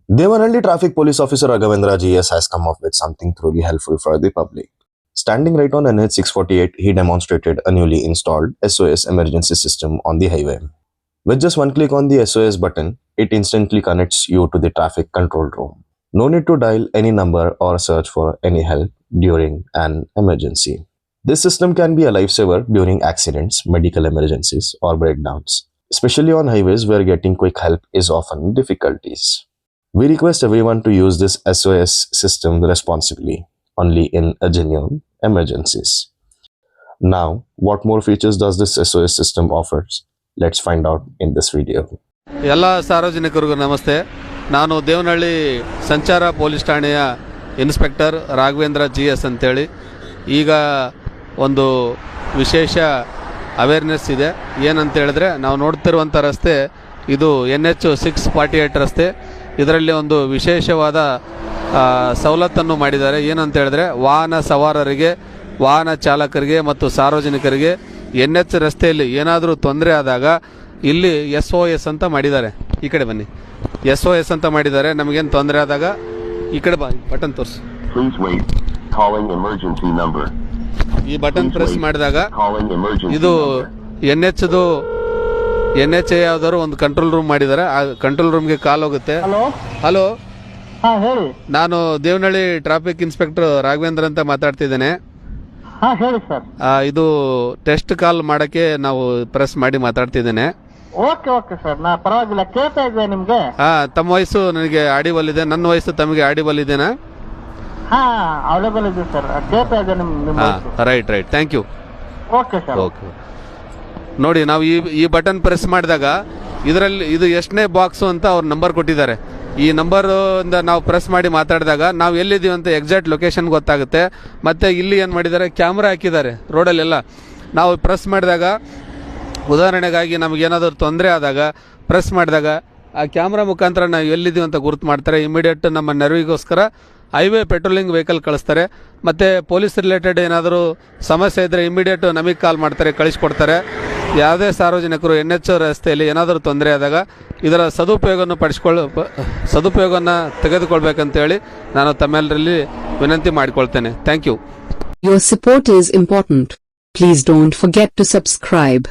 Devanhalli Traffic Police Officer Raghavendra GS has come up with something truly helpful for the public. Standing right on NH 648, he demonstrated a newly installed SOS emergency system on the highway. With just one click on the SOS button, it instantly connects you to the traffic control room. No need to dial any number or search for any help during an emergency. This system can be a lifesaver during accidents, medical emergencies, or breakdowns, especially on highways where getting quick help is often difficulties. We request everyone to use this SOS system responsibly, only in a genuine emergencies. Now, what more features does this SOS system offers? Let's find out in this video. ಎಲ್ಲ ಸಾರ್ವಜನಿಕರಿಗೂ ನಮಸ್ತೆ. ನಾನು ದೇವನಹಳ್ಳಿ ಸಂಚಾರ police ಠಾಣೆಯ inspector Raghavendra GS ಅಂತೇಳಿ. ಈಗ ಒಂದು ವಿಶೇಷ awareness ಇದೆ. ಏನಂತ ಹೇಳಿದ್ರೆ, ನಾವು ನೋಡ್ತಿರುವಂಥ ರಸ್ತೆ ಇದು NH 648 ರಸ್ತೆ. ಇದರಲ್ಲಿ ಒಂದು ವಿಶೇಷವಾದ ಸವಲತ್ತನ್ನು ಮಾಡಿದ್ದಾರೆ. ಏನಂತ ಹೇಳಿದ್ರೆ, ವಾಹನ ಸವಾರರಿಗೆ, ವಾಹನ ಚಾಲಕರಿಗೆ ಮತ್ತು ಸಾರ್ವಜನಿಕರಿಗೆ NH ರಸ್ತೆಯಲ್ಲಿ ಏನಾದರೂ ತೊಂದರೆ ಆದಾಗ ಇಲ್ಲಿ SOS ಅಂತ ಮಾಡಿದ್ದಾರೆ. ಈ ಕಡೆ ಬನ್ನಿ, SOS ಅಂತ ಮಾಡಿದ್ದಾರೆ. ನಮಗೇನು ತೊಂದರೆ ಆದಾಗ ಈ ಕಡೆ ಬಟನ್ ತೋರಿಸಿ. ಈ ಬಟನ್ ಪ್ರೆಸ್ ಮಾಡಿದಾಗ ಇದು NH ಯಾವ್ದಾದ್ರು ಒಂದು ಕಂಟ್ರೋಲ್ ರೂಮ್ ಮಾಡಿದ್ದಾರೆ. ಆ ಕಂಟ್ರೋಲ್ ರೂಮ್ಗೆ ಕಾಲ್ ಹೋಗುತ್ತೆ. ಹಲೋ, ಹೇಳಿ. ನಾನು ದೇವನಹಳ್ಳಿ ಟ್ರಾಫಿಕ್ ಇನ್ಸ್ಪೆಕ್ಟರ್ ರಾಘವೇಂದ್ರ ಅಂತ ಮಾತಾಡ್ತಿದ್ದೇನೆ. ಹೇಳಿ ಸರ್. ಇದು ಟೆಸ್ಟ್ ಕಾಲ್ ಮಾಡಕ್ಕೆ ನಾವು ಪ್ರೆಸ್ ಮಾಡಿ ಮಾತಾಡ್ತಿದ್ದೇನೆ. ಓಕೆ ಓಕೆ ಸರ್, ನಾ ಪರವಾಗಿಲ್ಲ, ಕೇಳ್ತಾ ಇದ್ದೆ ನಿಮ್ಗೆ. ತಮ್ಮ ವಯಸ್ಸು ನನಗೆ ಆಡಿಬಲ್ ಇದೆ, ನನ್ನ ವಯಸ್ಸು ತಮಗೆ ಆಡಿಬಲ್ ಇದೆನಾ? ಅವೈಲೇಬಲ್ ಇದೆ ಸರ್, ಕೇಳ್ತಾ ಇದ್ದೆ ನಿಮ್ಮ. Right, thank you. Okay sir. Okay, ನೋಡಿ, ನಾವು ಈ ಬಟನ್ ಪ್ರೆಸ್ ಮಾಡಿದಾಗ ಇದರಲ್ಲಿ ಇದು ಎಷ್ಟನೇ ಬಾಕ್ಸು ಅಂತ ಅವ್ರ ನಂಬರ್ ಕೊಟ್ಟಿದ್ದಾರೆ. ಈ ನಂಬರ್ ಇಂದ ನಾವು ಪ್ರೆಸ್ ಮಾಡಿ ಮಾತಾಡಿದಾಗ ನಾವು ಎಲ್ಲಿದ್ದೀವಿ ಅಂತ ಎಕ್ಸಾಕ್ಟ್ ಲೊಕೇಶನ್ ಗೊತ್ತಾಗುತ್ತೆ. ಮತ್ತು ಇಲ್ಲಿ ಏನು ಮಾಡಿದ್ದಾರೆ, ಕ್ಯಾಮ್ರಾ ಹಾಕಿದ್ದಾರೆ ರೋಡಲ್ಲೆಲ್ಲ. ನಾವು ಪ್ರೆಸ್ ಮಾಡಿದಾಗ, ಉದಾಹರಣೆಗಾಗಿ ನಮಗೇನಾದರೂ ತೊಂದರೆ ಆದಾಗ ಪ್ರೆಸ್ ಮಾಡಿದಾಗ ಆ ಕ್ಯಾಮ್ರಾ ಮುಖಾಂತರ ನಾವು ಎಲ್ಲಿದ್ದೀವಿ ಅಂತ ಗುರುತು ಮಾಡ್ತಾರೆ. ಇಮಿಡಿಯೇಟ್ ನಮ್ಮ ನೆರವಿಗೋಸ್ಕರ ಹೈವೇ ಪೆಟ್ರೋಲಿಂಗ್ ವೆಹಿಕಲ್ ಕಳಿಸ್ತಾರೆ. ಮತ್ತು ಪೊಲೀಸ್ ರಿಲೇಟೆಡ್ ಏನಾದರೂ ಸಮಸ್ಯೆ ಇದ್ದರೆ ಇಮಿಡಿಯೇಟ್ ನಮಗೆ ಕಾಲ್ ಮಾಡ್ತಾರೆ, ಕಳಿಸ್ಕೊಡ್ತಾರೆ. ಯಾವುದೇ ಸಾರ್ವಜನಿಕರು NH ರಸ್ತೆಯಲ್ಲಿ ಏನಾದರೂ ತೊಂದರೆ ಆದಾಗ ಇದರ ಸದುಪಯೋಗವನ್ನು ತೆಗೆದುಕೊಳ್ಬೇಕಂತೇಳಿ ನಾನು ತಮ್ಮೆಲ್ಲರಲ್ಲಿ ವಿನಂತಿ ಮಾಡಿಕೊಳ್ತೇನೆ. Thank you. Your support is important. Please don't forget to subscribe.